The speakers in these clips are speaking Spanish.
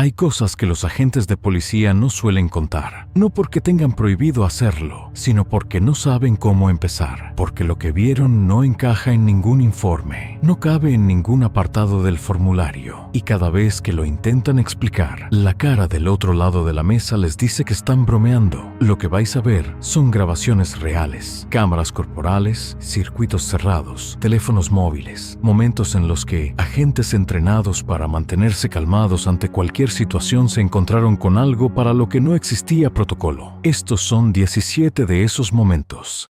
Hay cosas que los agentes de policía no suelen contar, no porque tengan prohibido hacerlo, sino porque no saben cómo empezar, porque lo que vieron no encaja en ningún informe, no cabe en ningún apartado del formulario, y cada vez que lo intentan explicar, la cara del otro lado de la mesa les dice que están bromeando. Lo que vais a ver son grabaciones reales, cámaras corporales, circuitos cerrados, teléfonos móviles, momentos en los que agentes entrenados para mantenerse calmados ante cualquier situación se encontraron con algo para lo que no existía protocolo. Estos son 17 de esos momentos.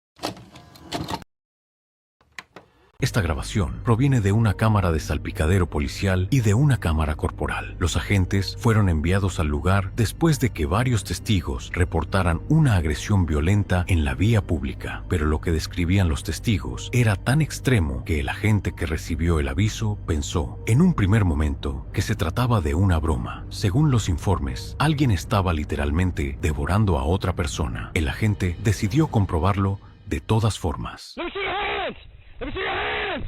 Esta grabación proviene de una cámara de salpicadero policial y de una cámara corporal. Los agentes fueron enviados al lugar después de que varios testigos reportaran una agresión violenta en la vía pública, pero lo que describían los testigos era tan extremo que el agente que recibió el aviso pensó, en un primer momento, que se trataba de una broma. Según los informes, alguien estaba literalmente devorando a otra persona. El agente decidió comprobarlo de todas formas. Let me see your hands!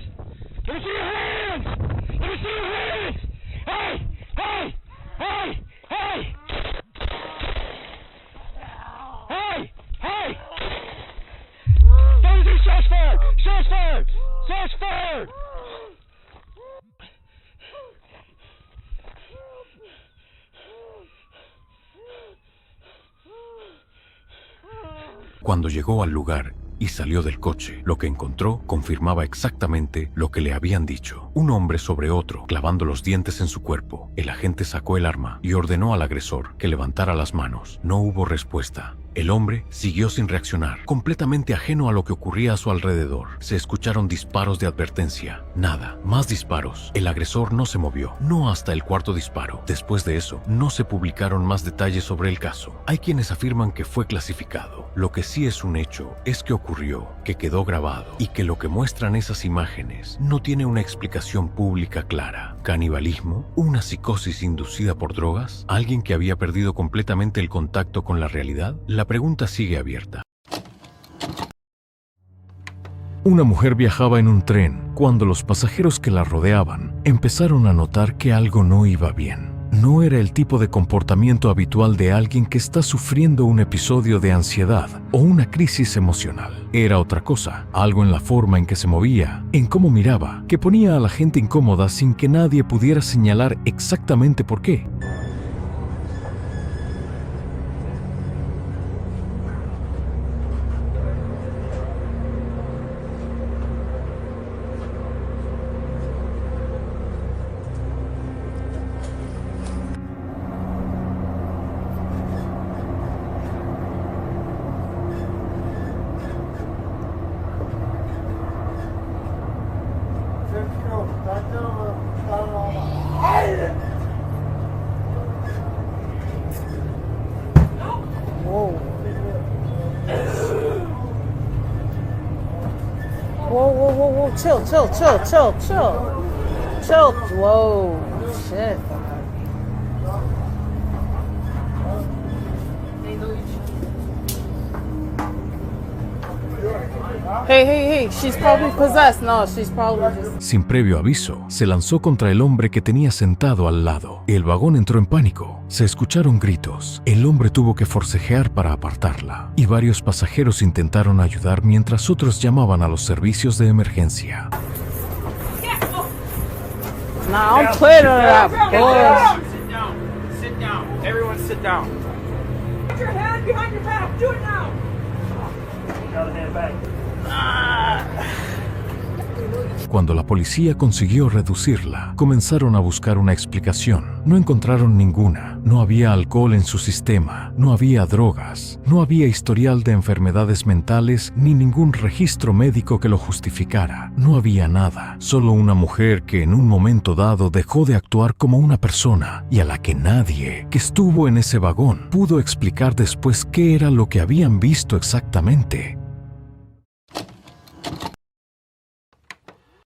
Let me see your hands! Let me see your hands! Hey! Hey! Hey! Hey! Hey! Hey! Don't do shots fired! Shots fired! Shots fired! Cuando llegó al lugar y salió del coche, lo que encontró confirmaba exactamente lo que le habían dicho. Un hombre sobre otro, clavando los dientes en su cuerpo. El agente sacó el arma y ordenó al agresor que levantara las manos. No hubo respuesta. El hombre siguió sin reaccionar, completamente ajeno a lo que ocurría a su alrededor. Se escucharon disparos de advertencia. Nada, más disparos. El agresor no se movió, no hasta el cuarto disparo. Después de eso, no se publicaron más detalles sobre el caso. Hay quienes afirman que fue clasificado. Lo que sí es un hecho es que ocurrió, que quedó grabado y que lo que muestran esas imágenes no tiene una explicación pública clara. ¿Canibalismo? ¿Una psicosis inducida por drogas? ¿Alguien que había perdido completamente el contacto con la realidad? La pregunta sigue abierta. Una mujer viajaba en un tren cuando los pasajeros que la rodeaban empezaron a notar que algo no iba bien. No era el tipo de comportamiento habitual de alguien que está sufriendo un episodio de ansiedad o una crisis emocional. Era otra cosa, algo en la forma en que se movía, en cómo miraba, que ponía a la gente incómoda sin que nadie pudiera señalar exactamente por qué. Whoa. Chill. Chill. Whoa. Shit. Hey. She's probably possessed. No, she's probably just... Sin previo aviso, se lanzó contra el hombre que tenía sentado al lado. El vagón entró en pánico. Se escucharon gritos. El hombre tuvo que forcejear para apartarla. Y varios pasajeros intentaron ayudar mientras otros llamaban a los servicios de emergencia. Nah, I'm playing on that, boy. Sit down. Everyone sit down. Put your hand behind your back. Do it now. Another hand back. Cuando la policía consiguió reducirla, comenzaron a buscar una explicación. No encontraron ninguna. No había alcohol en su sistema, no había drogas, no había historial de enfermedades mentales ni ningún registro médico que lo justificara. No había nada. Solo una mujer que en un momento dado dejó de actuar como una persona y a la que nadie que estuvo en ese vagón pudo explicar después qué era lo que habían visto exactamente.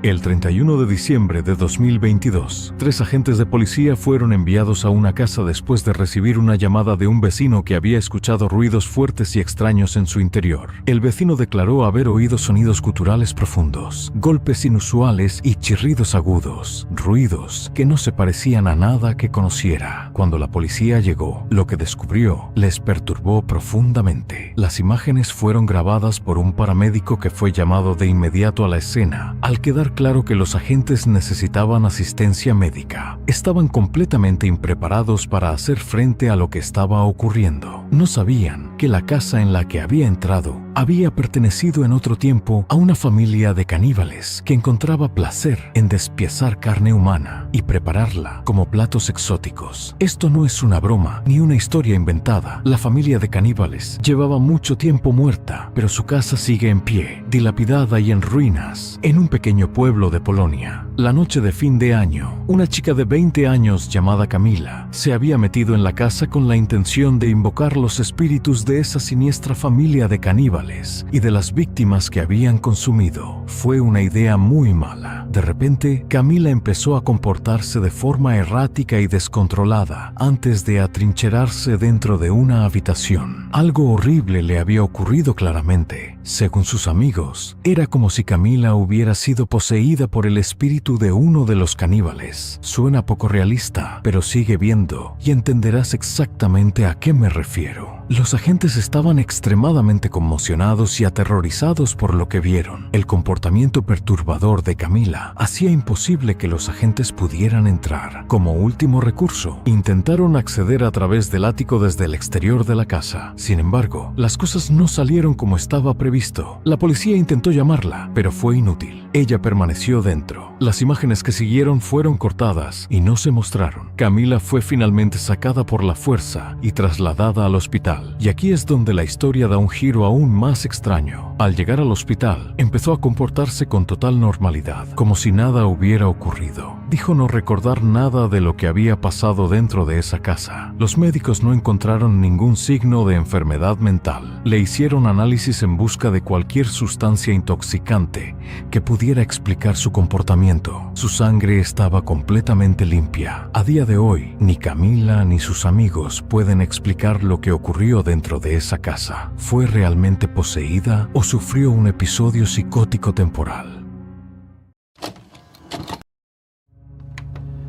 El 31 de diciembre de 2022, 3 agentes de policía fueron enviados a una casa después de recibir una llamada de un vecino que había escuchado ruidos fuertes y extraños en su interior. El vecino declaró haber oído sonidos guturales profundos, golpes inusuales y chirridos agudos, ruidos que no se parecían a nada que conociera. Cuando la policía llegó, lo que descubrió les perturbó profundamente. Las imágenes fueron grabadas por un paramédico que fue llamado de inmediato a la escena. Al quedar claro que los agentes necesitaban asistencia médica, estaban completamente impreparados para hacer frente a lo que estaba ocurriendo. No sabían que la casa en la que había entrado había pertenecido en otro tiempo a una familia de caníbales que encontraba placer en despiezar carne humana y prepararla como platos exóticos. Esto no es una broma ni una historia inventada. La familia de caníbales llevaba mucho tiempo muerta, pero su casa sigue en pie, dilapidada y en ruinas, en un pequeño pueblo de Polonia. La noche de fin de año, una chica de 20 años llamada Camila se había metido en la casa con la intención de invocar los espíritus de esa siniestra familia de caníbales y de las víctimas que habían consumido. Fue una idea muy mala. De repente, Camila empezó a comportarse de forma errática y descontrolada antes de atrincherarse dentro de una habitación. Algo horrible le había ocurrido claramente. Según sus amigos, era como si Camila hubiera sido poseída por el espíritu de uno de los caníbales. Suena poco realista, pero sigue viendo y entenderás exactamente a qué me refiero. Los agentes estaban extremadamente conmocionados y aterrorizados por lo que vieron. El comportamiento perturbador de Camila hacía imposible que los agentes pudieran entrar. Como último recurso, intentaron acceder a través del ático desde el exterior de la casa. Sin embargo, las cosas no salieron como estaba previsto. La policía intentó llamarla, pero fue inútil. Ella permaneció dentro. Las imágenes que siguieron fueron cortadas y no se mostraron. Camila fue finalmente sacada por la fuerza y trasladada al hospital. Y aquí es donde la historia da un giro aún más extraño. Al llegar al hospital, empezó a comportarse con total normalidad, como si nada hubiera ocurrido. Dijo no recordar nada de lo que había pasado dentro de esa casa. Los médicos no encontraron ningún signo de enfermedad mental. Le hicieron análisis en busca de cualquier sustancia intoxicante que pudiera explicar su comportamiento. Su sangre estaba completamente limpia. A día de hoy, ni Camila ni sus amigos pueden explicar lo que ocurrió dentro de esa casa. ¿Fue realmente poseída o sufrió un episodio psicótico temporal?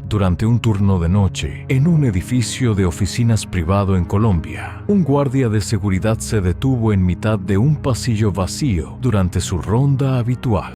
Durante un turno de noche, en un edificio de oficinas privado en Colombia, un guardia de seguridad se detuvo en mitad de un pasillo vacío durante su ronda habitual.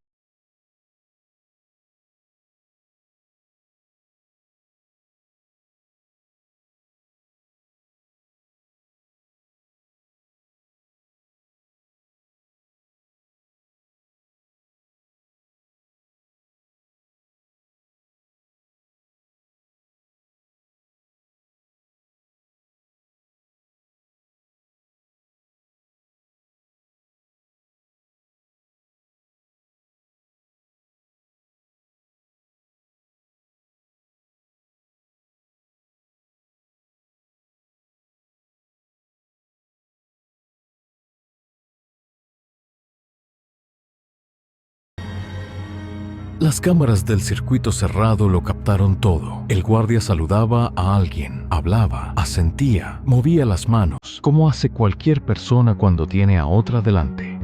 Las cámaras del circuito cerrado lo captaron todo. El guardia saludaba a alguien, hablaba, asentía, movía las manos, como hace cualquier persona cuando tiene a otra delante.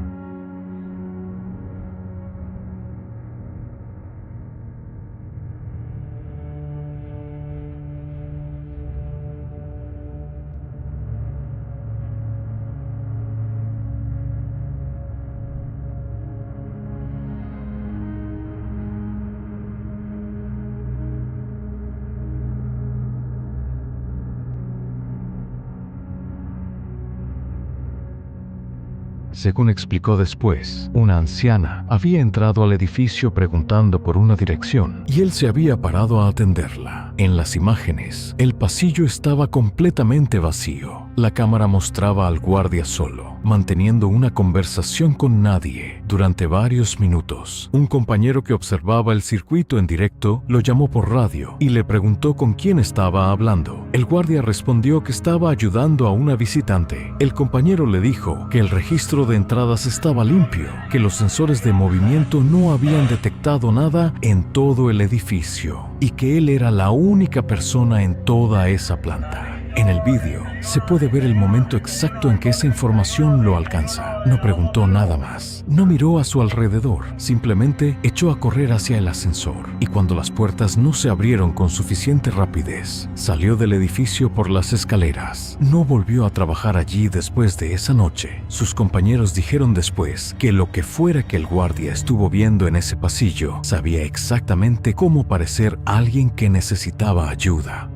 Según explicó después, una anciana había entrado al edificio preguntando por una dirección y él se había parado a atenderla. En las imágenes, el pasillo estaba completamente vacío. La cámara mostraba al guardia solo, manteniendo una conversación con nadie durante varios minutos. Un compañero que observaba el circuito en directo lo llamó por radio y le preguntó con quién estaba hablando. El guardia respondió que estaba ayudando a una visitante. El compañero le dijo que el registro de entradas estaba limpio, que los sensores de movimiento no habían detectado nada en todo el edificio y que él era la única persona en toda esa planta. En el vídeo se puede ver el momento exacto en que esa información lo alcanza. No preguntó nada más. No miró a su alrededor. Simplemente echó a correr hacia el ascensor. Y cuando las puertas no se abrieron con suficiente rapidez, salió del edificio por las escaleras. No volvió a trabajar allí después de esa noche. Sus compañeros dijeron después que lo que fuera que el guardia estuvo viendo en ese pasillo, sabía exactamente cómo parecer alguien que necesitaba ayuda.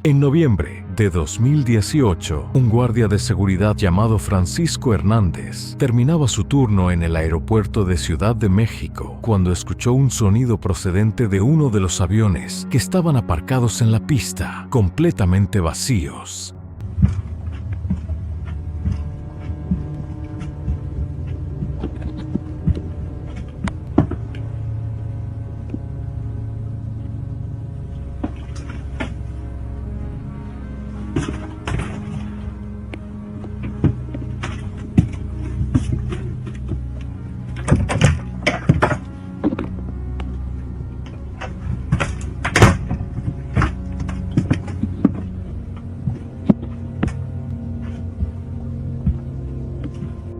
En noviembre de 2018, un guardia de seguridad llamado Francisco Hernández terminaba su turno en el aeropuerto de Ciudad de México cuando escuchó un sonido procedente de uno de los aviones que estaban aparcados en la pista, completamente vacíos.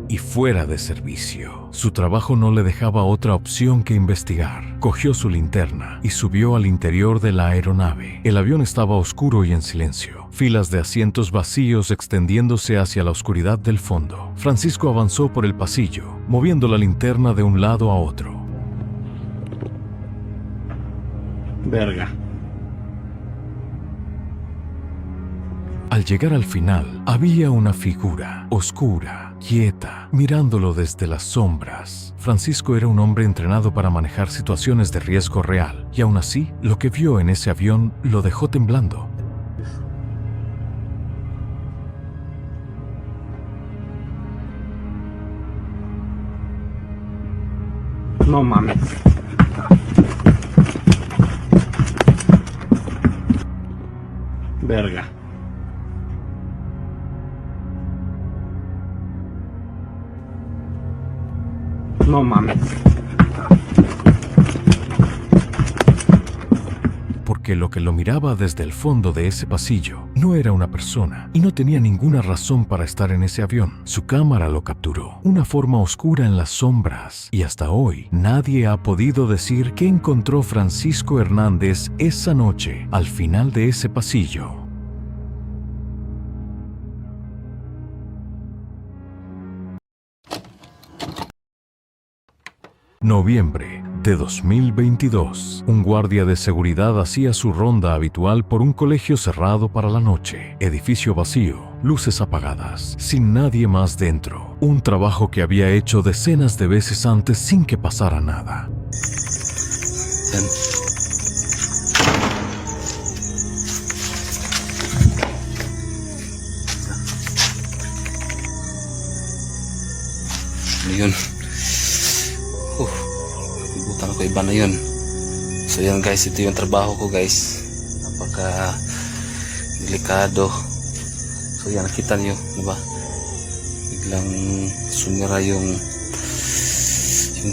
Y fuera de servicio. Su trabajo no le dejaba otra opción que investigar. Cogió su linterna y subió al interior de la aeronave. El avión estaba oscuro y en silencio. Filas de asientos vacíos extendiéndose hacia la oscuridad del fondo. Francisco avanzó por el pasillo, moviendo la linterna de un lado a otro. Verga. Al llegar al final, había una figura oscura, quieta, mirándolo desde las sombras. Francisco era un hombre entrenado para manejar situaciones de riesgo real, y aún así, lo que vio en ese avión lo dejó temblando. No mames. Verga. No mames. Porque lo que lo miraba desde el fondo de ese pasillo no era una persona y no tenía ninguna razón para estar en ese avión. Su cámara lo capturó, una forma oscura en las sombras, y hasta hoy nadie ha podido decir qué encontró Francisco Hernández esa noche al final de ese pasillo. Noviembre de 2022. Un guardia de seguridad hacía su ronda habitual por un colegio cerrado para la noche. Edificio vacío, luces apagadas, sin nadie más dentro. Un trabajo que había hecho decenas de veces antes sin que pasara nada. Yun. Ibutan ako iba na yun. So yan guys, ito yung trabaho ko guys. Napaka delikado. So yan, nakita nyo, diba? Biglang sumira yung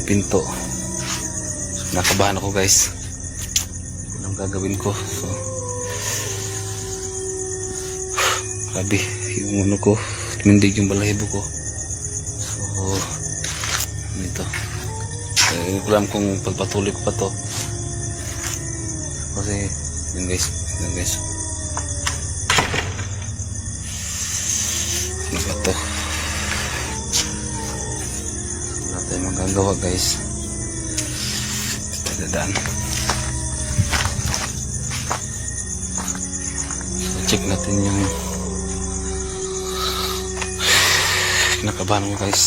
pinto. So, nakabahan ako guys. Anong gagawin ko? So grabe yung ano ko, tumindig yung balahibo ko. So ito, hindi ko alam kung pagpatuloy ko pa to kasi yun guys, ano ba to, wala tayong magagawa guys. Dadaan, so check natin yung kinakabahan mo guys.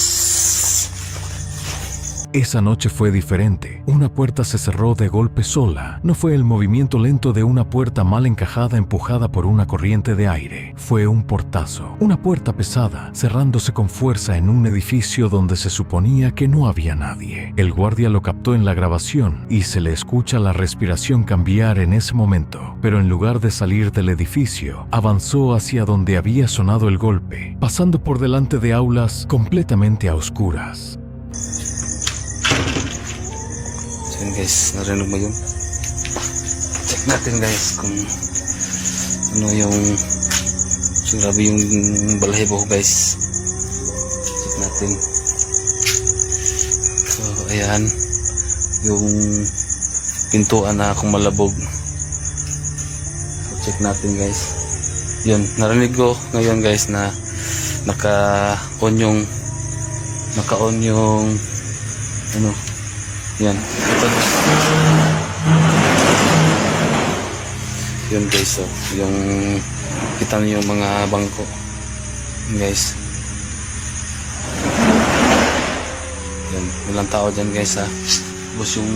Esa noche fue diferente. Una puerta se cerró de golpe sola. No fue el movimiento lento de una puerta mal encajada empujada por una corriente de aire. Fue un portazo. Una puerta pesada, cerrándose con fuerza en un edificio donde se suponía que no había nadie. El guardia lo captó en la grabación y se le escucha la respiración cambiar en ese momento. Pero en lugar de salir del edificio, avanzó hacia donde había sonado el golpe, pasando por delante de aulas completamente a oscuras. So yun guys, narinig mo yun? Check natin guys kung ano yung so grabe yung balahibo guys. Check natin. So ayan yung pintuan na akong malabog. So check natin guys. Yun, narinig ko ngayon guys na naka-on yung ano yan ito. Yun guys, so yung kita niyo yung mga bangko guys. Yan, walang tao dyan guys ha. Tapos yung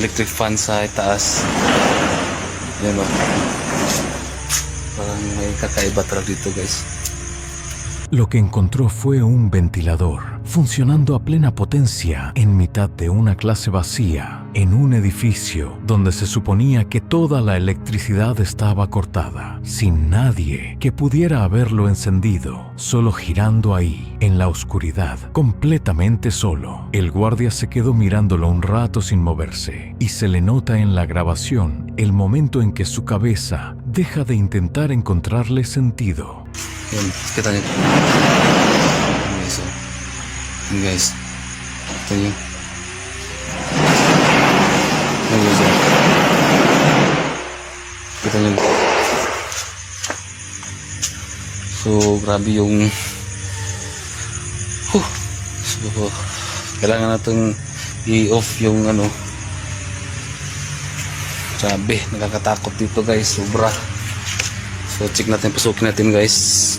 electric fan sa itaas yan o, parang may kakaiba talaga dito guys. Lo que encontró fue un ventilador, funcionando a plena potencia en mitad de una clase vacía, en un edificio donde se suponía que toda la electricidad estaba cortada, sin nadie que pudiera haberlo encendido, solo girando ahí, en la oscuridad, completamente solo. El guardia se quedó mirándolo un rato sin moverse, y se le nota en la grabación el momento en que su cabeza deja de intentar encontrarle sentido. Yun, kita nyo. Guys, yun guys. Ito yun. Yun guys, yun. Kita nyo. So, grabe yung so, kailangan natin i-off yung ano. Grabe, nakakatakot dito guys, sobra. So check natin, pasukin natin guys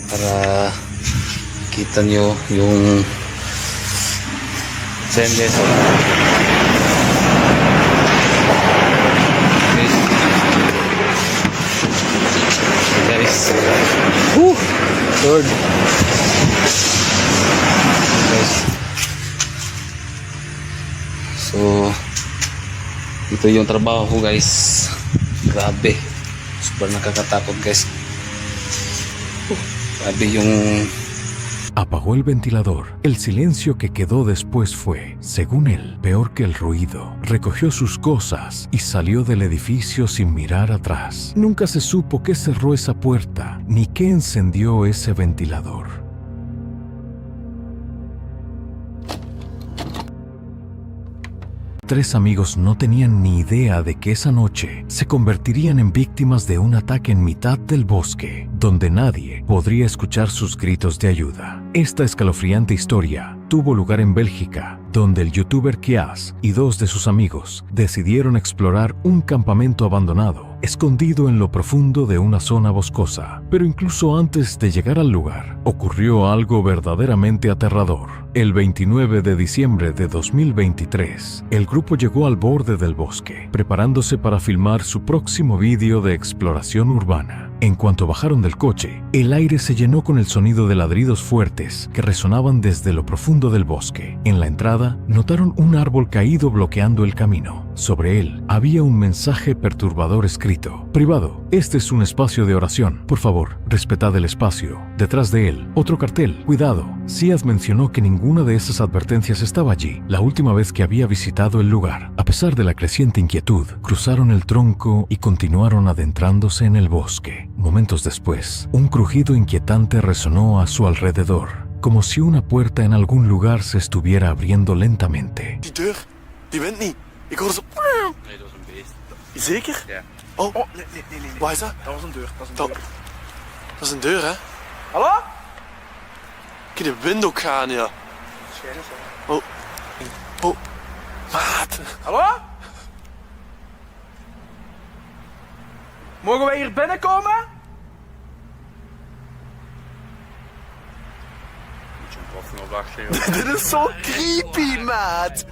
para kita nyo yung send guys. Guys, Lord guys. So ito yung trabaho ko guys, grabe. Super nakakatakot guys. Grabe yung... Apagó el ventilador. El silencio que quedó después fue, según él, peor que el ruido. Recogió sus cosas y salió del edificio sin mirar atrás. Nunca se supo qué cerró esa puerta, ni qué encendió ese ventilador. Tres amigos no tenían ni idea de que esa noche se convertirían en víctimas de un ataque en mitad del bosque, donde nadie podría escuchar sus gritos de ayuda. Esta escalofriante historia tuvo lugar en Bélgica, donde el youtuber Kias y dos de sus amigos decidieron explorar un campamento abandonado, escondido en lo profundo de una zona boscosa. Pero incluso antes de llegar al lugar, ocurrió algo verdaderamente aterrador. El 29 de diciembre de 2023, el grupo llegó al borde del bosque, preparándose para filmar su próximo vídeo de exploración urbana. En cuanto bajaron del coche, el aire se llenó con el sonido de ladridos fuertes que resonaban desde lo profundo del bosque. En la entrada, notaron un árbol caído bloqueando el camino. Sobre él había un mensaje perturbador escrito: privado, este es un espacio de oración. Por favor, respetad el espacio. Detrás de él, otro cartel: cuidado. Siad mencionó que ninguna de esas advertencias estaba allí la última vez que había visitado el lugar. A pesar de la creciente inquietud, cruzaron el tronco y continuaron adentrándose en el bosque. Momentos después, un crujido inquietante resonó a su alrededor, como si una puerta en algún lugar se estuviera abriendo lentamente. Die deur, die wint niet. Ik hoorde zo... Nee, dat was een beest. Zeker? Ja. Oh, Nee. waar is dat? Dat was een deur. Dat is een deur, hè? Hallo? Ik de wind ook gaan, ja. Schijnen zo. Oh, maat. Hallo? Mogen wij hier binnenkomen? Moet je een Dit is so creepy, Matt.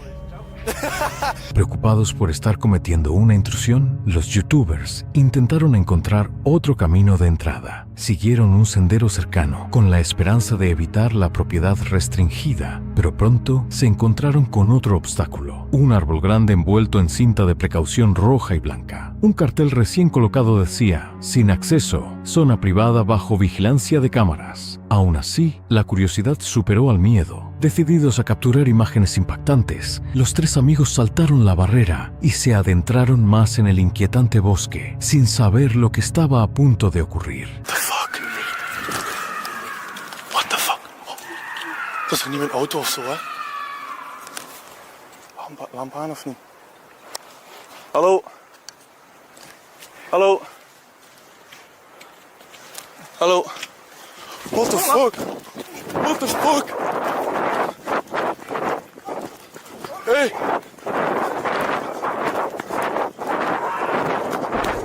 Preocupados por estar cometiendo una intrusión, los youtubers intentaron encontrar otro camino de entrada. Siguieron un sendero cercano con la esperanza de evitar la propiedad restringida, pero pronto se encontraron con otro obstáculo: un árbol grande envuelto en cinta de precaución roja y blanca. Un cartel recién colocado decía: sin acceso, zona privada bajo vigilancia de cámaras. Aún así, la curiosidad superó al miedo. Decididos a capturar imágenes impactantes, los tres amigos saltaron la barrera y se adentraron más en el inquietante bosque, sin saber lo que estaba a punto de ocurrir. The fuck? What the fuck? Oh. Dat is toch niet mijn auto of zo, hè? Lamp aan of niet? Hallo? Hallo? Hallo? What the fuck? What the fuck? Hey!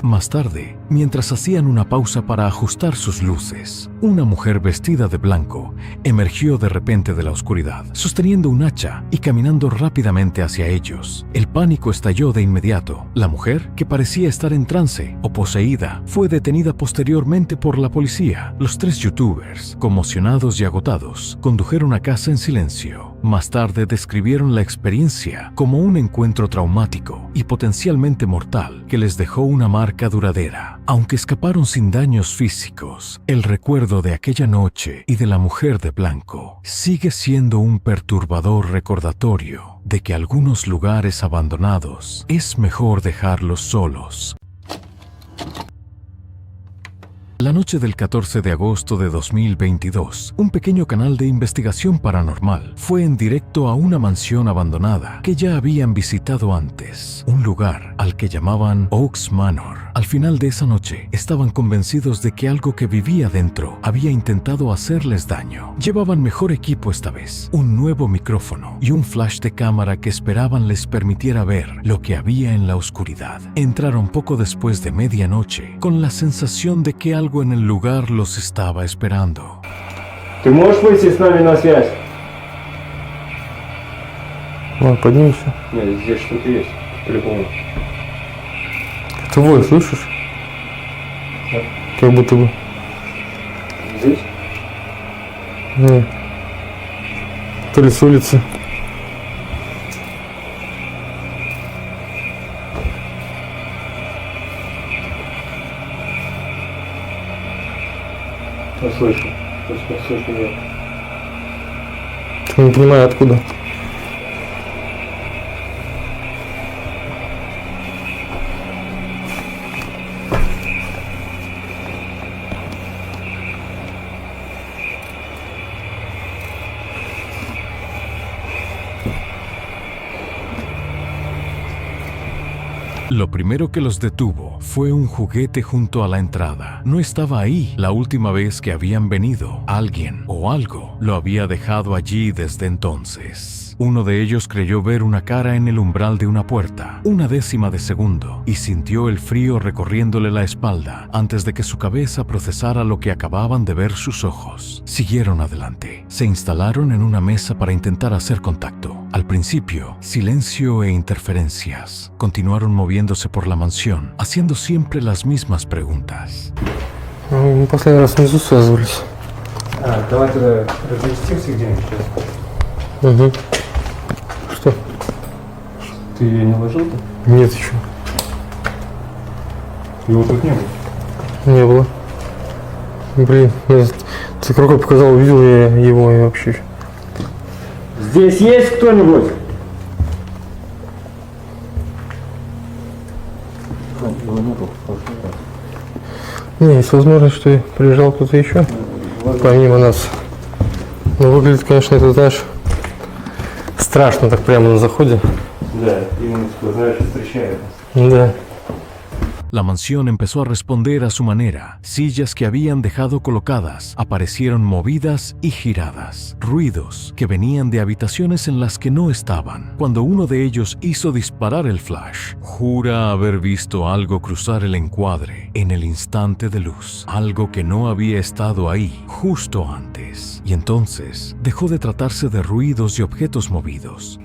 Más tarde, mientras hacían una pausa para ajustar sus luces, una mujer vestida de blanco emergió de repente de la oscuridad, sosteniendo un hacha y caminando rápidamente hacia ellos. El pánico estalló de inmediato. La mujer, que parecía estar en trance o poseída, fue detenida posteriormente por la policía. Los tres youtubers, conmocionados y agotados, condujeron a casa en silencio. Más tarde describieron la experiencia como un encuentro traumático y potencialmente mortal que les dejó una marca duradera. Aunque escaparon sin daños físicos, el recuerdo de aquella noche y de la mujer de blanco sigue siendo un perturbador recordatorio de que algunos lugares abandonados es mejor dejarlos solos. La noche del 14 de agosto de 2022, un pequeño canal de investigación paranormal fue en directo a una mansión abandonada que ya habían visitado antes, un lugar al que llamaban Oaks Manor. Al final de esa noche, estaban convencidos de que algo que vivía dentro había intentado hacerles daño. Llevaban mejor equipo esta vez, un nuevo micrófono y un flash de cámara que esperaban les permitiera ver lo que había en la oscuridad. Entraron poco después de medianoche, con la sensación de que algo en el lugar los estaba esperando. Ты можешь выйти с нами на связь? Поднимемся. Нет, здесь что-то есть. По-любому. Ты вой, слышишь? Как будто бы. Здесь? Не. То ли с улицы. Я слышу. Я слышу нет. Не понимаю, откуда. Lo primero que los detuvo fue un juguete junto a la entrada. No estaba ahí la última vez que habían venido. Alguien o algo lo había dejado allí desde entonces. Uno de ellos creyó ver una cara en el umbral de una puerta, una décima de segundo, y sintió el frío recorriéndole la espalda antes de que su cabeza procesara lo que acababan de ver sus ojos. Siguieron adelante. Se instalaron en una mesa para intentar hacer contacto. Al principio, silencio e interferencias. Continuaron moviéndose por la mansión, haciendo siempre las mismas preguntas. Мы последний раз внизу связывались. Давай тогда разместимся где-нибудь сейчас. Угу. Что? Ты ее не ложил-то? Нет еще. Его тут не было. Не было. Блин, ты рукой показал, увидел я его и вообще. Здесь есть кто-нибудь? Его нету. Не, есть возможность, что и приезжал кто-то еще, помимо нас. Но выглядит, конечно, это, знаешь, страшно так прямо на заходе. Да, именно, знаешь, встречает нас. Да. La mansión empezó a responder a su manera. Sillas que habían dejado colocadas aparecieron movidas y giradas. Ruidos que venían de habitaciones en las que no estaban. Cuando uno de ellos hizo disparar el flash, jura haber visto algo cruzar el encuadre en el instante de luz. Algo que no había estado ahí justo antes. Y entonces dejó de tratarse de ruidos y objetos movidos.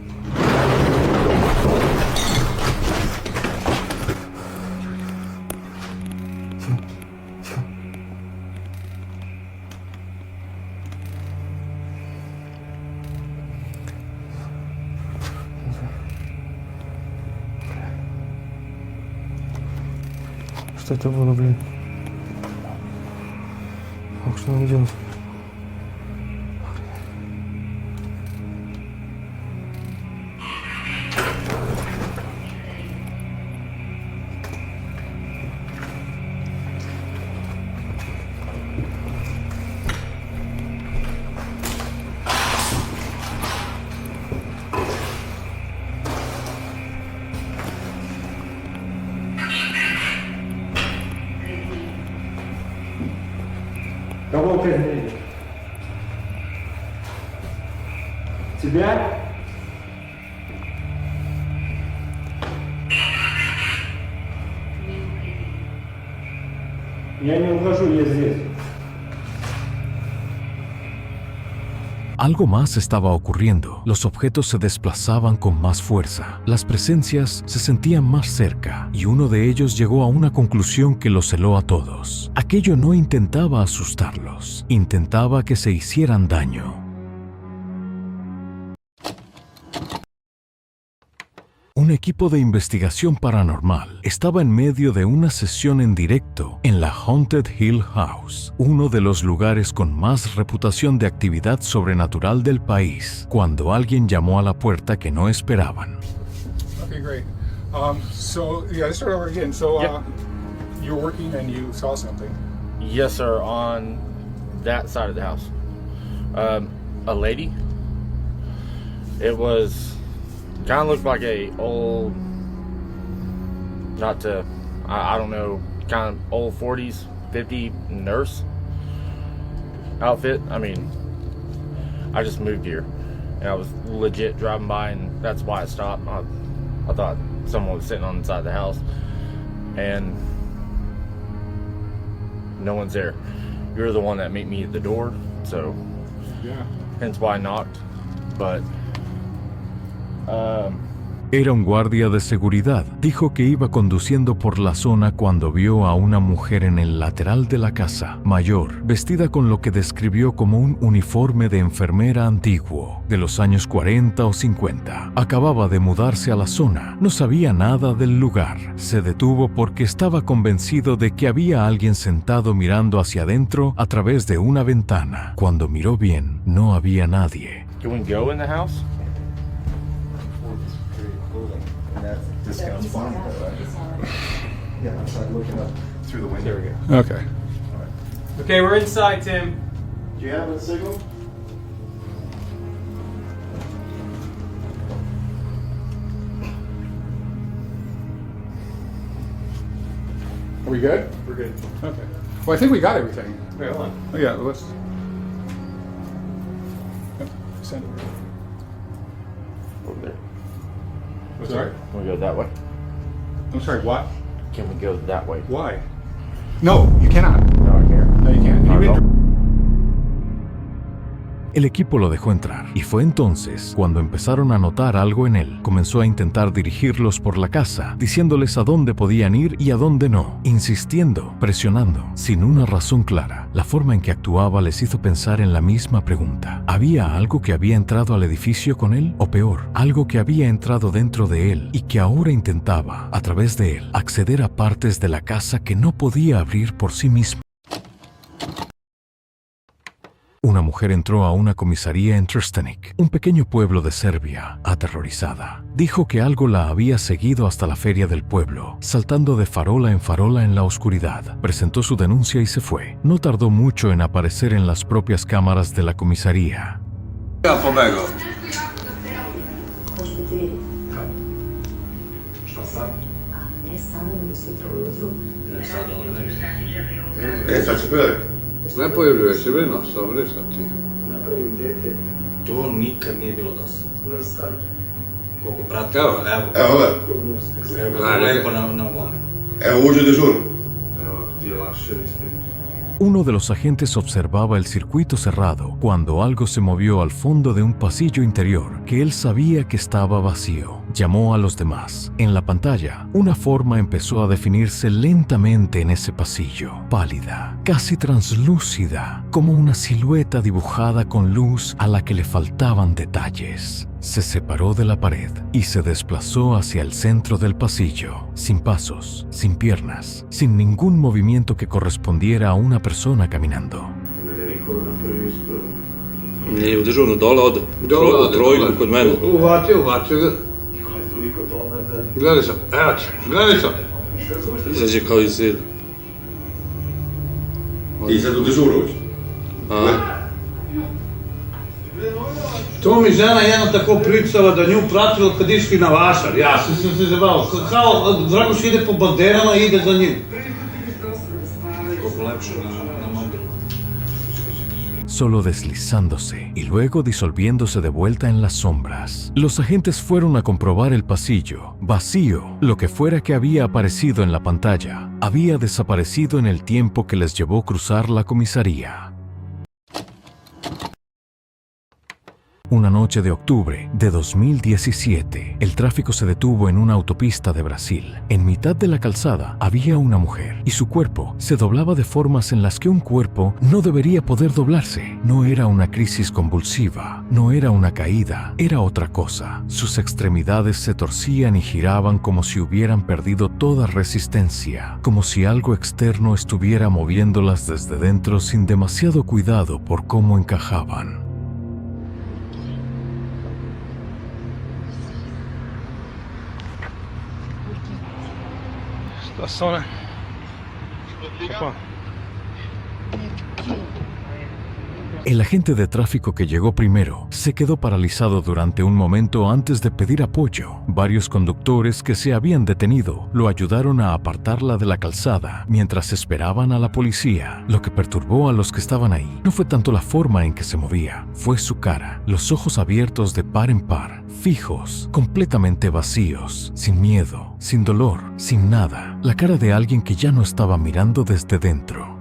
Что это было, блин? Ох, что он делает? Кого казнили? Тебя? Я не ухожу, я здесь. Algo más estaba ocurriendo. Los objetos se desplazaban con más fuerza. Las presencias se sentían más cerca y uno de ellos llegó a una conclusión que los celó a todos. Aquello no intentaba asustarlos, intentaba que se hicieran daño. Un equipo de investigación paranormal estaba en medio de una sesión en directo en la Haunted Hill House, uno de los lugares con más reputación de actividad sobrenatural del país, cuando alguien llamó a la puerta que no esperaban. Okay, great. So, yeah, let's start over again. So, you're working and you saw something. Yes, sir, on that side of the house. A lady. It was kind of looked like a old, I don't know, kind of old 40s, 50 nurse outfit. I mean, I just moved here and I was legit driving by and that's why I stopped. I thought someone was sitting on the side of the house and no one's there. You're the one that met me at the door, so Yeah. hence why I knocked. But Era un guardia de seguridad. Dijo que iba conduciendo por la zona cuando vio a una mujer en el lateral de la casa, mayor, vestida con lo que describió como un uniforme de enfermera antiguo, de los años 40 o 50. Acababa de mudarse a la zona, no sabía nada del lugar. Se detuvo porque estaba convencido de que había alguien sentado mirando hacia adentro a través de una ventana. Cuando miró bien, no había nadie. can we go in the house? Okay. Okay, we're inside, Tim. Do you have a signal? Are we good? We're good. Okay. Well, I think we got everything. Wait, hold on. Oh, yeah, let's. Send it. Over there. Sorry? Can we go that way? I'm sorry, what? Can we go that way? Why? No, you cannot. No, I can't. No, you can't. Not at all. El equipo lo dejó entrar y fue entonces cuando empezaron a notar algo en él. Comenzó a intentar dirigirlos por la casa, diciéndoles a dónde podían ir y a dónde no, insistiendo, presionando, sin una razón clara. La forma en que actuaba les hizo pensar en la misma pregunta. ¿Había algo que había entrado al edificio con él? O peor, algo que había entrado dentro de él y que ahora intentaba, a través de él, acceder a partes de la casa que no podía abrir por sí mismo. Una mujer entró a una comisaría en Trstenik, un pequeño pueblo de Serbia, aterrorizada. Dijo que algo la había seguido hasta la feria del pueblo, saltando de farola en la oscuridad. Presentó su denuncia y se fue. No tardó mucho en aparecer en las propias cámaras de la comisaría. Sači gledaj. Ne pojavljuje se, vredno, sam resati. To nikad nije bilo dosta. Koliko pratim, Evo. Evo gledaj. lepo na ovome. Evo uđe dežur. Evo, ti je lakše ispred. Uno de los agentes observaba el circuito cerrado cuando algo se movió al fondo de un pasillo interior que él sabía que estaba vacío. Llamó a los demás. En la pantalla, una forma empezó a definirse lentamente en ese pasillo, pálida, casi translúcida, como una silueta dibujada con luz a la que le faltaban detalles. Se separó de la pared y se desplazó hacia el centro del pasillo, sin pasos, sin piernas, sin ningún movimiento que correspondiera a una persona caminando. Nije u dežurnu, dole ode. U trojku kod mene. Uvatio ga. Gledaj sam, evo će, gledaj sam. Izađe kao iz zida. I sad u dežuru uđe. To mi žena jedna tako pričala da nju pratila kad išli na vašar. Ja sam se zabavao. Kao Dragoš ide po banderama i ide za njim. Koliko lepše na mobilu. Solo deslizándose y luego disolviéndose de vuelta en las sombras. Los agentes fueron a comprobar el pasillo. Vacío, lo que fuera que había aparecido en la pantalla, había desaparecido en el tiempo que les llevó cruzar la comisaría. Una noche de octubre de 2017, el tráfico se detuvo en una autopista de Brasil. En mitad de la calzada había una mujer y su cuerpo se doblaba de formas en las que un cuerpo no debería poder doblarse. No era una crisis convulsiva, no era una caída, era otra cosa. Sus extremidades se torcían y giraban como si hubieran perdido toda resistencia, como si algo externo estuviera moviéndolas desde dentro sin demasiado cuidado por cómo encajaban. Situação, né? Opa. El agente de tráfico que llegó primero se quedó paralizado durante un momento antes de pedir apoyo. Varios conductores que se habían detenido lo ayudaron a apartarla de la calzada mientras esperaban a la policía. Lo que perturbó a los que estaban ahí no fue tanto la forma en que se movía, fue su cara, los ojos abiertos de par en par, fijos, completamente vacíos, sin miedo, sin dolor, sin nada. La cara de alguien que ya no estaba mirando desde dentro.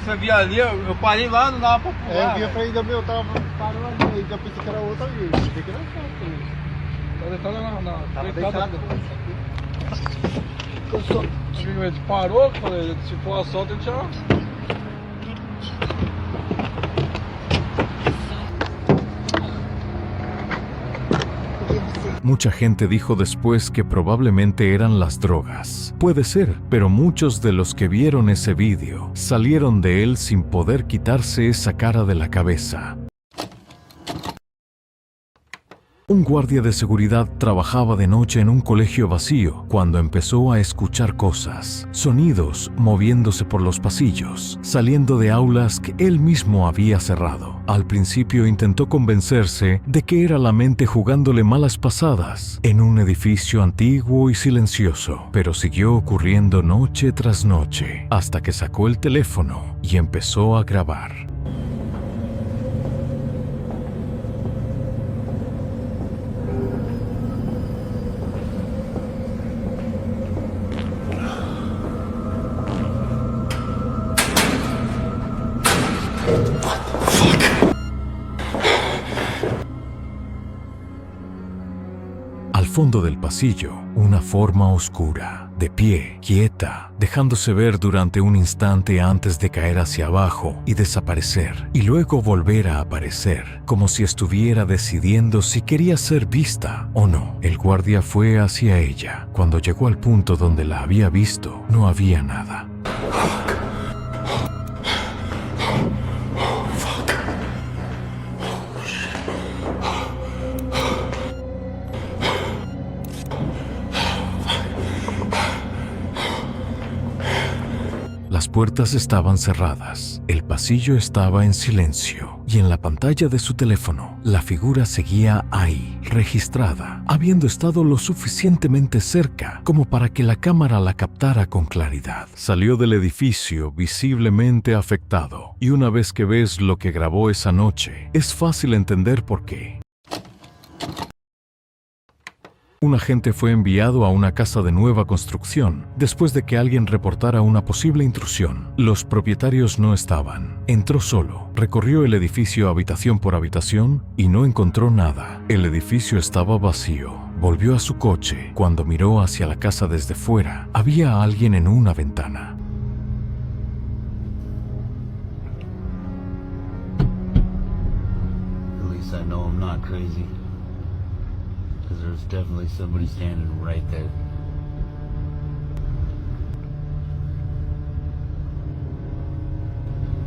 Você via ali, eu parei lá, não dava pra pular. Eu via pra ainda eu tava parando ali, eu pensei que era outra ali. Achei que era outra. Tava deitado. Ele parou, falei, se for assalto, ele já... Mucha gente dijo después que probablemente eran las drogas. Puede ser, pero muchos de los que vieron ese vídeo salieron de él sin poder quitarse esa cara de la cabeza. Un guardia de seguridad trabajaba de noche en un colegio vacío cuando empezó a escuchar cosas, sonidos moviéndose por los pasillos, saliendo de aulas que él mismo había cerrado. Al principio intentó convencerse de que era la mente jugándole malas pasadas en un edificio antiguo y silencioso, pero siguió ocurriendo noche tras noche hasta que sacó el teléfono y empezó a grabar. Al fondo del pasillo, una forma oscura, de pie, quieta, dejándose ver durante un instante antes de caer hacia abajo y desaparecer, y luego volver a aparecer, como si estuviera decidiendo si quería ser vista o no. El guardia fue hacia ella. Cuando llegó al punto donde la había visto, no había nada. Las puertas estaban cerradas, el pasillo estaba en silencio y en la pantalla de su teléfono, la figura seguía ahí, registrada, habiendo estado lo suficientemente cerca como para que la cámara la captara con claridad. Salió del edificio visiblemente afectado, y una vez que ves lo que grabó esa noche, es fácil entender por qué. Un agente fue enviado a una casa de nueva construcción después de que alguien reportara una posible intrusión. Los propietarios no estaban. Entró solo, recorrió el edificio habitación por habitación y no encontró nada. El edificio estaba vacío. Volvió a su coche. Cuando miró hacia la casa desde fuera, había alguien en una ventana. At least I know I'm not crazy. Because there's definitely somebody standing right there.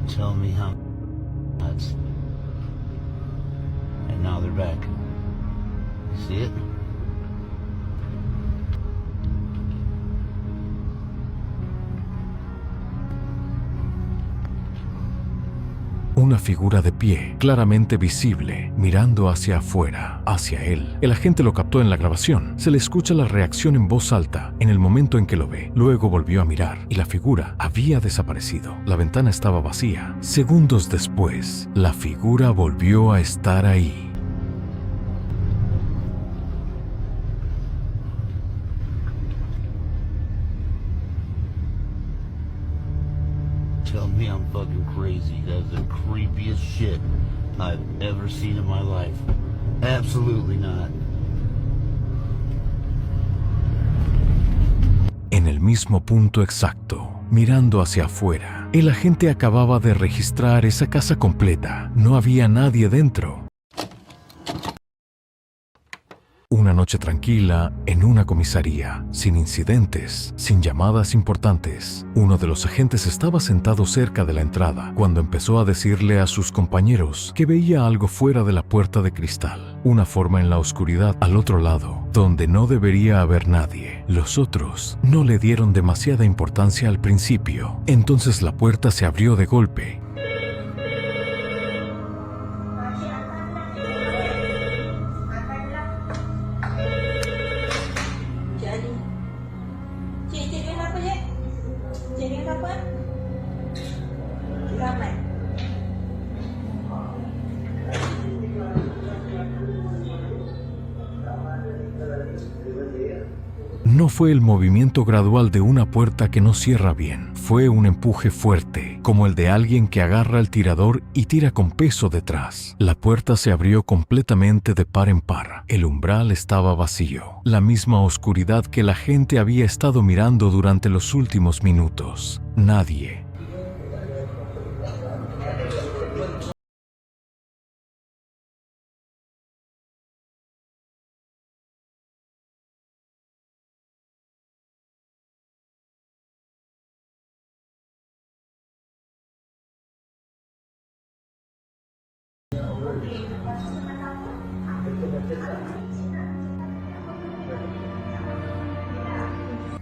Tell me how nuts. And now they're back. You see it? Una figura de pie, claramente visible, mirando hacia afuera, hacia él. El agente lo captó en la grabación. Se le escucha la reacción en voz alta en el momento en que lo ve. Luego volvió a mirar y la figura había desaparecido. La ventana estaba vacía. Segundos después, la figura volvió a estar ahí. Tell me I'm fucking crazy. That's the creepiest shit I've ever seen in my life. Absolutely not. En el mismo punto exacto, mirando hacia afuera, el agente acababa de registrar esa casa completa. No había nadie dentro. Una noche tranquila en una comisaría, sin incidentes, sin llamadas importantes. Uno de los agentes estaba sentado cerca de la entrada cuando empezó a decirle a sus compañeros que veía algo fuera de la puerta de cristal, una forma en la oscuridad al otro lado, donde no debería haber nadie. Los otros no le dieron demasiada importancia al principio. Entonces la puerta se abrió de golpe. No fue el movimiento gradual de una puerta que no cierra bien. Fue un empuje fuerte, como el de alguien que agarra el tirador y tira con peso detrás. La puerta se abrió completamente de par en par. El umbral estaba vacío. La misma oscuridad que la gente había estado mirando durante los últimos minutos. Nadie.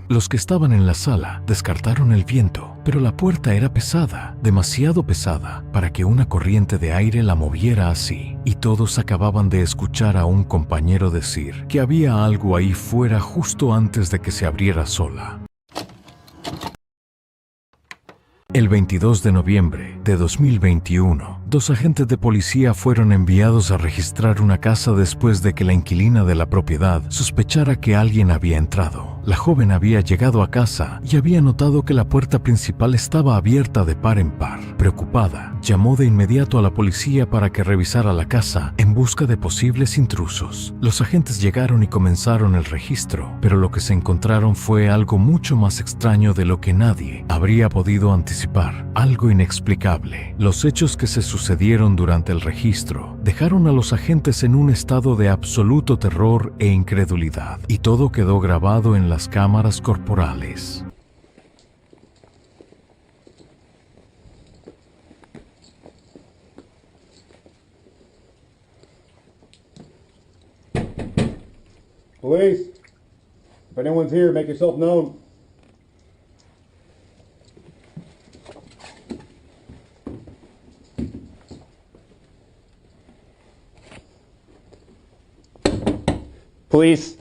Los que estaban en la sala descartaron el viento, pero la puerta era pesada, demasiado pesada, para que una corriente de aire la moviera así. Y todos acababan de escuchar a un compañero decir que había algo ahí fuera justo antes de que se abriera sola. El 22 de noviembre de 2021, 2 agentes de policía fueron enviados a registrar una casa después de que la inquilina de la propiedad sospechara que alguien había entrado. La joven había llegado a casa y había notado que la puerta principal estaba abierta de par en par. Preocupada, llamó de inmediato a la policía para que revisara la casa en busca de posibles intrusos. Los agentes llegaron y comenzaron el registro, pero lo que se encontraron fue algo mucho más extraño de lo que nadie habría podido anticipar. Algo inexplicable. Los hechos que se sucedieron durante el registro dejaron a los agentes en un estado de absoluto terror e incredulidad, y todo quedó grabado en las cámaras corporales. Police, if anyone's here, make yourself known. Police.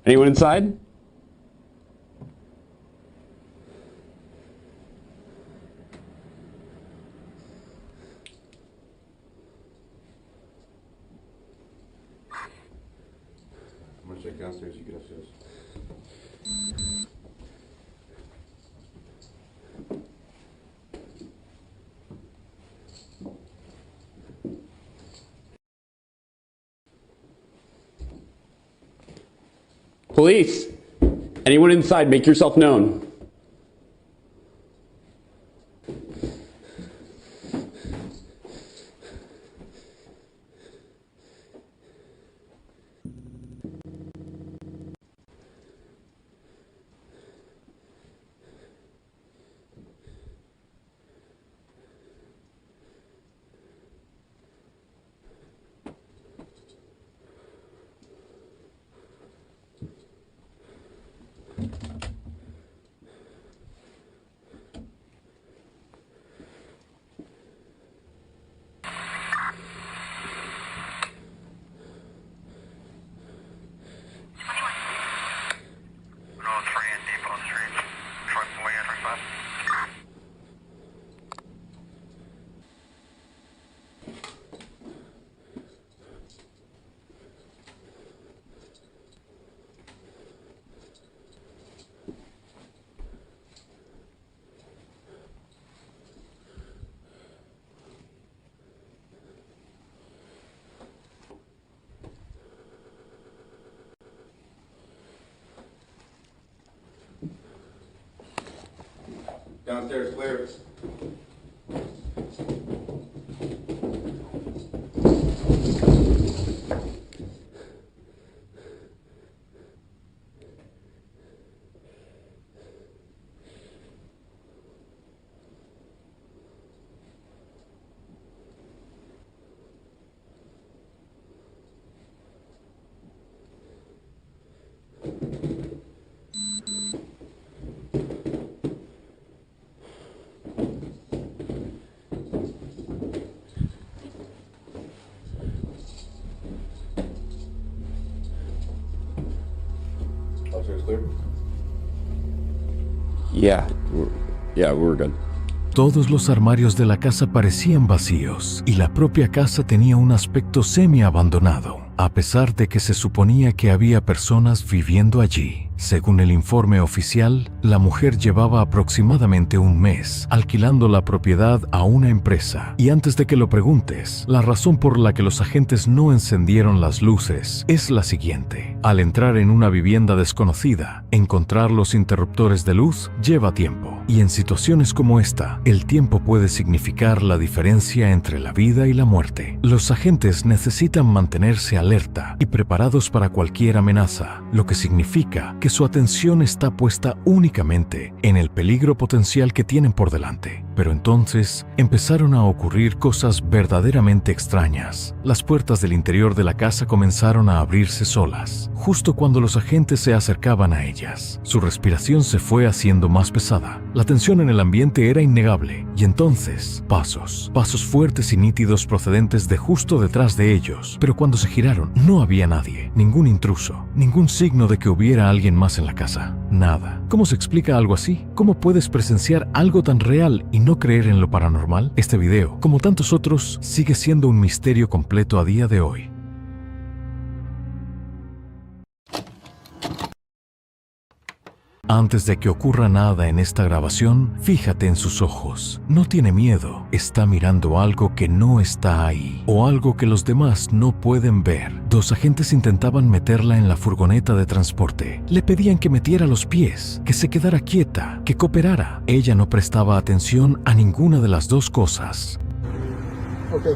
Anyone inside? I'm gonna check downstairs, you get upstairs. Police. Anyone inside, make yourself known. Downstairs clear. Upstairs clear. Yeah, we're good. Todos los armarios de la casa parecían vacíos y la propia casa tenía un aspecto semi-abandonado, a pesar de que se suponía que había personas viviendo allí. Según el informe oficial, la mujer llevaba aproximadamente un mes alquilando la propiedad a una empresa. Y antes de que lo preguntes, la razón por la que los agentes no encendieron las luces es la siguiente. Al entrar en una vivienda desconocida, encontrar los interruptores de luz lleva tiempo. Y en situaciones como esta, el tiempo puede significar la diferencia entre la vida y la muerte. Los agentes necesitan mantenerse alerta y preparados para cualquier amenaza, lo que significa que su atención está puesta únicamente en el peligro potencial que tienen por delante. Pero entonces empezaron a ocurrir cosas verdaderamente extrañas. Las puertas del interior de la casa comenzaron a abrirse solas, justo cuando los agentes se acercaban a ellas. Su respiración se fue haciendo más pesada. La tensión en el ambiente era innegable. Y entonces, pasos fuertes y nítidos procedentes de justo detrás de ellos. Pero cuando se giraron, no había nadie, ningún intruso, ningún signo de que hubiera alguien más en la casa. Nada. ¿Cómo se explica algo así? ¿Cómo puedes presenciar algo tan real y no creer en lo paranormal? Este video, como tantos otros, sigue siendo un misterio completo a día de hoy. Antes de que ocurra nada en esta grabación, fíjate en sus ojos. No tiene miedo, está mirando algo que no está ahí, o algo que los demás no pueden ver. 2 agentes intentaban meterla en la furgoneta de transporte. Le pedían que metiera los pies, que se quedara quieta, que cooperara. Ella no prestaba atención a ninguna de las 2 cosas. Okay.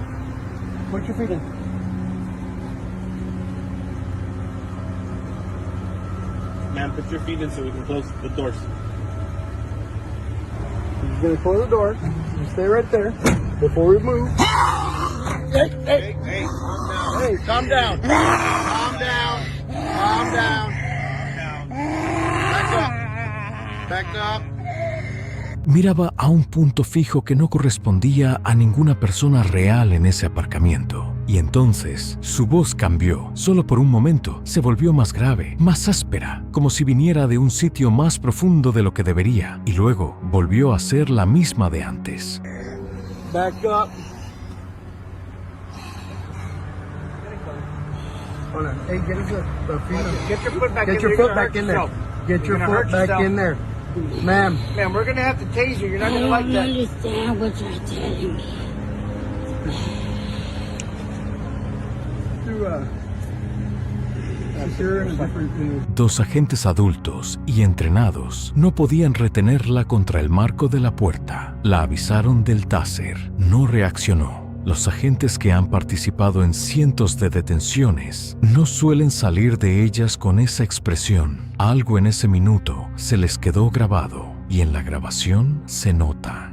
Put your feet in. Ma'am, put your feet in so we can close the doors. You're gonna close the door. You stay right there before we move. Hey, calm down. Calm down. Calm down. Back up. Back up. Miraba a un punto fijo que no correspondía a ninguna persona real en ese aparcamiento. Y entonces, su voz cambió. Solo por un momento, se volvió más grave, más áspera, como si viniera de un sitio más profundo de lo que debería. Y luego, volvió a ser la misma de antes. Back up. Hold on. Hey, get your foot back in there. Get your foot back in there. Get your foot back in there. Ma'am. Ma'am, we're going to have to tase you. You're not going to like that. I don't understand what you're telling me. Dos agentes adultos y entrenados no podían retenerla contra el marco de la puerta. La avisaron del taser. No reaccionó. Los agentes que han participado en cientos de detenciones no suelen salir de ellas con esa expresión. Algo en ese minuto se les quedó grabado y en la grabación se nota.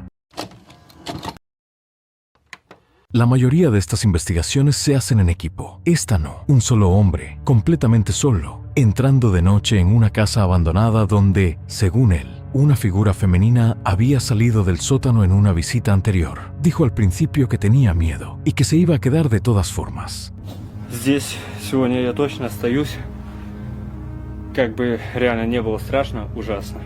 La mayoría de estas investigaciones se hacen en equipo. Esta no. Un solo hombre, completamente solo, entrando de noche en una casa abandonada donde, según él, una figura femenina había salido del sótano en una visita anterior. Dijo al principio que tenía miedo y que se iba a quedar de todas formas. Здесь сегодня я точно остаюсь. Как бы реально не было страшно, ужасно.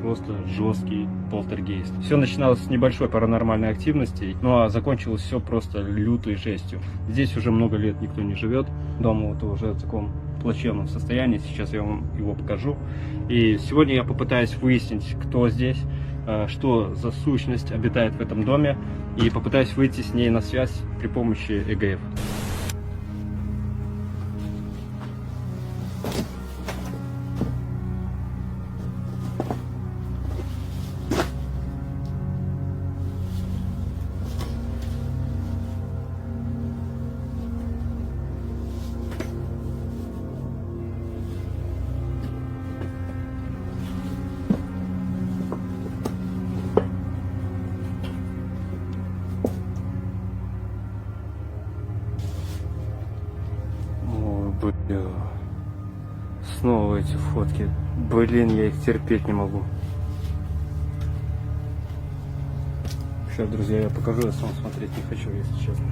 Просто жесткий полтергейст. Все начиналось с небольшой паранормальной активности, ну а закончилось все просто лютой жестью. Здесь уже много лет никто не живет. Дом вот уже в таком плачевном состоянии. Сейчас я вам его покажу. И сегодня я попытаюсь выяснить, кто здесь, что за сущность обитает в этом доме, и попытаюсь выйти с ней на связь при помощи ЭГФ. Бля, снова эти фотки. Блин, я их терпеть не могу. Сейчас, друзья, я покажу, я сам смотреть не хочу, если честно.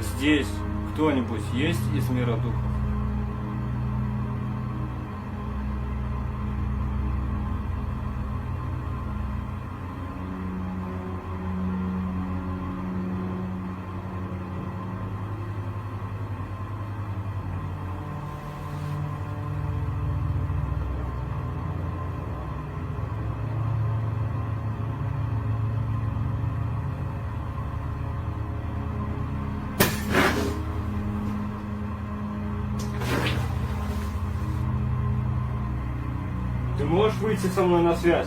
Здесь кто-нибудь есть из мира духов? Ты можешь выйти со мной на связь?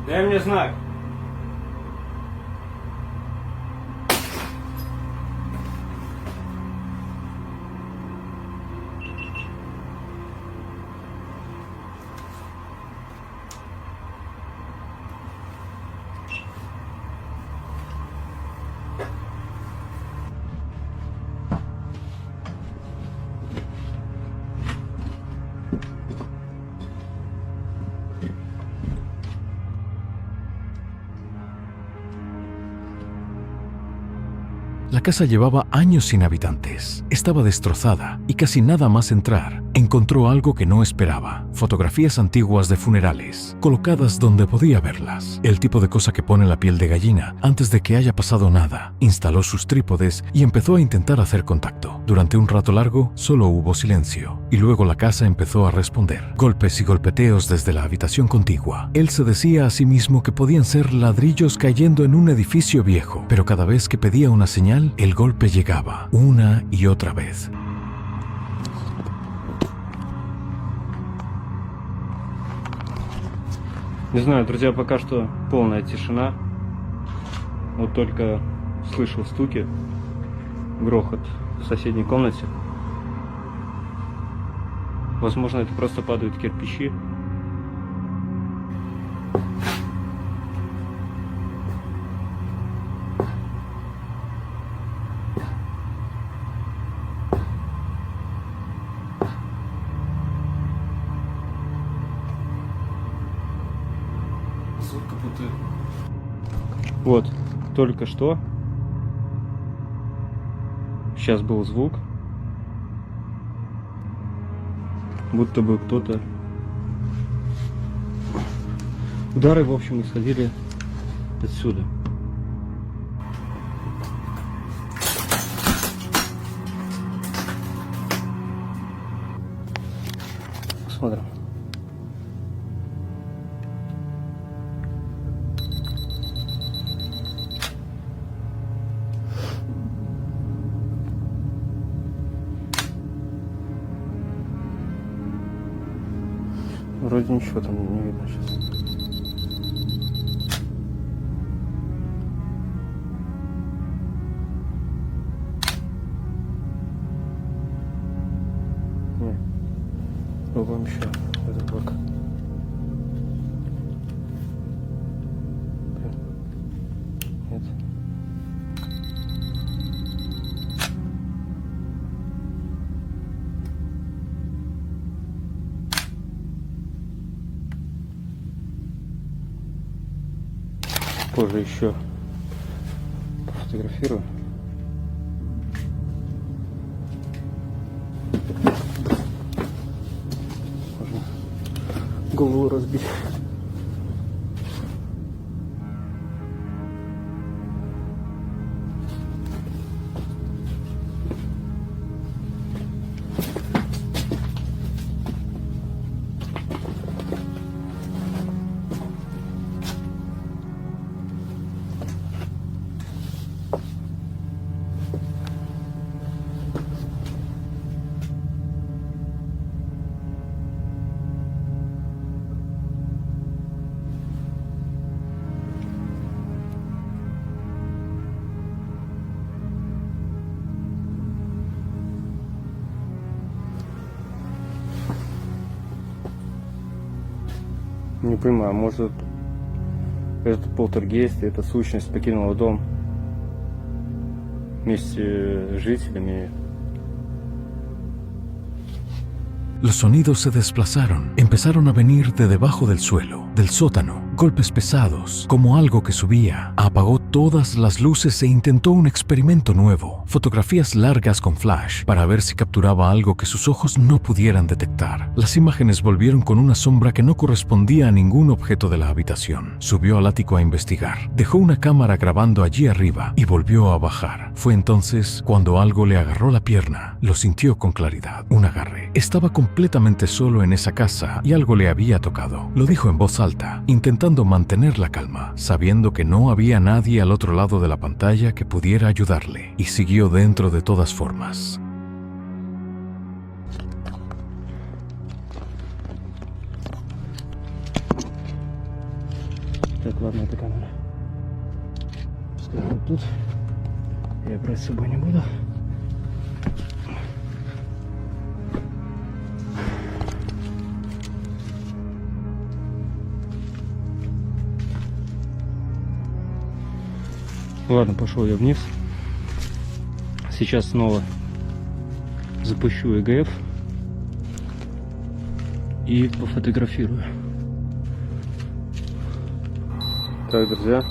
Дай мне знак. La casa llevaba años sin habitantes. Estaba destrozada y casi nada más entrar encontró algo que no esperaba. Fotografías antiguas de funerales, colocadas donde podía verlas. El tipo de cosa que pone la piel de gallina antes de que haya pasado nada. Instaló sus trípodes y empezó a intentar hacer contacto. Durante un rato largo solo hubo silencio y luego la casa empezó a responder. Golpes y golpeteos desde la habitación contigua. Él se decía a sí mismo que podían ser ladrillos cayendo en un edificio viejo, pero cada vez que pedía una señal, el golpe llegaba una y otra vez. Не знаю, друзья, пока что полная тишина. Вот только слышал стуки, грохот в соседней комнате. Возможно, это просто падают кирпичи. Вот, только что. Сейчас был звук. Будто бы кто-то... Удары, в общем, исходили отсюда. Посмотрим. Вроде ничего там не видно сейчас. Нет. Пробуем еще этот блок. Нет. Позже еще пофотографирую. Можно голову разбить. Не понимаю, может этот полтергейст, эта сущность покинула дом вместе с жителями. Los sonidos se desplazaron, empezaron a venir de debajo del suelo, del sótano, golpes pesados, como algo que subía. Apagó todas las luces e intentó un experimento nuevo, fotografías largas con flash, para ver si capturaba algo que sus ojos no pudieran detectar. Las imágenes volvieron con una sombra que no correspondía a ningún objeto de la habitación. Subió al ático a investigar, dejó una cámara grabando allí arriba y volvió a bajar. Fue entonces cuando algo le agarró la pierna, lo sintió con claridad, un agarre. Estaba completamente solo en esa casa y algo le había tocado. Lo dijo en voz alta, intentando mantener la calma, sabiendo que no había nadie al otro lado de la pantalla que pudiera ayudarle, y siguió dentro de todas formas. Так, ладно, эта камера. Пускай вот тут. Я брать с собой не буду. Ладно, пошел я вниз. Сейчас снова запущу ЕГФ и пофотографирую. Так, друзья.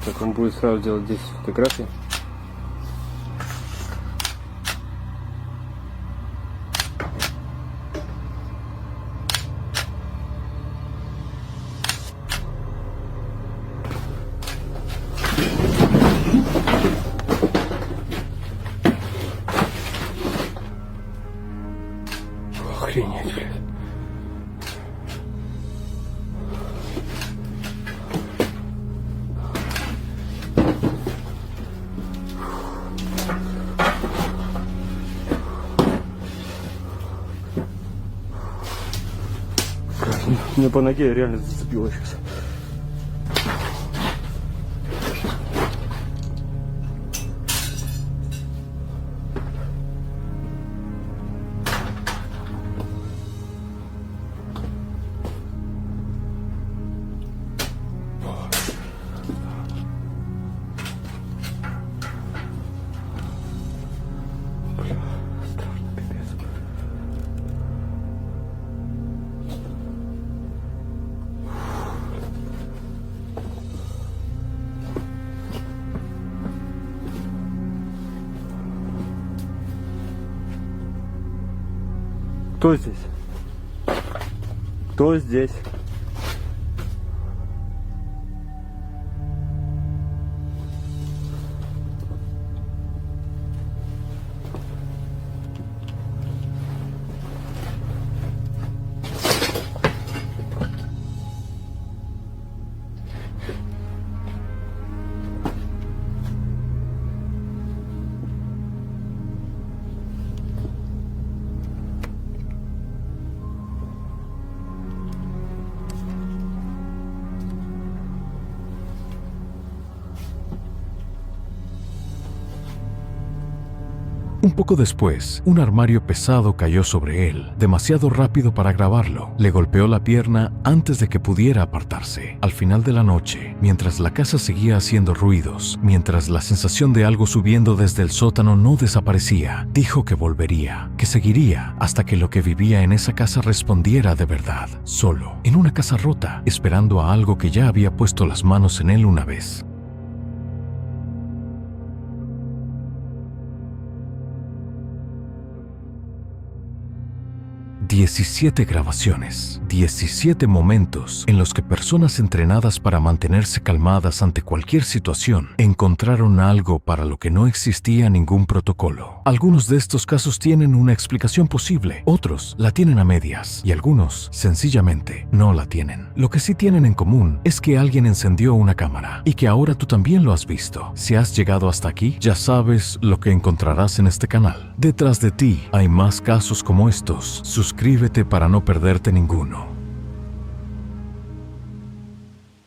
Так он будет сразу делать 10 фотографий. Охренеть, блядь. Мне по ноге реально зацепило сейчас. Кто здесь? Кто здесь? Un poco después, un armario pesado cayó sobre él, demasiado rápido para grabarlo. Le golpeó la pierna antes de que pudiera apartarse. Al final de la noche, mientras la casa seguía haciendo ruidos, mientras la sensación de algo subiendo desde el sótano no desaparecía, dijo que volvería, que seguiría hasta que lo que vivía en esa casa respondiera de verdad. Solo, en una casa rota, esperando a algo que ya había puesto las manos en él una vez. 17 grabaciones, 17 momentos en los que personas entrenadas para mantenerse calmadas ante cualquier situación encontraron algo para lo que no existía ningún protocolo. Algunos de estos casos tienen una explicación posible, otros la tienen a medias y algunos sencillamente no la tienen. Lo que sí tienen en común es que alguien encendió una cámara y que ahora tú también lo has visto. Si has llegado hasta aquí, ya sabes lo que encontrarás en este canal. Detrás de ti hay más casos como estos. Suscríbete para no perderte ninguno.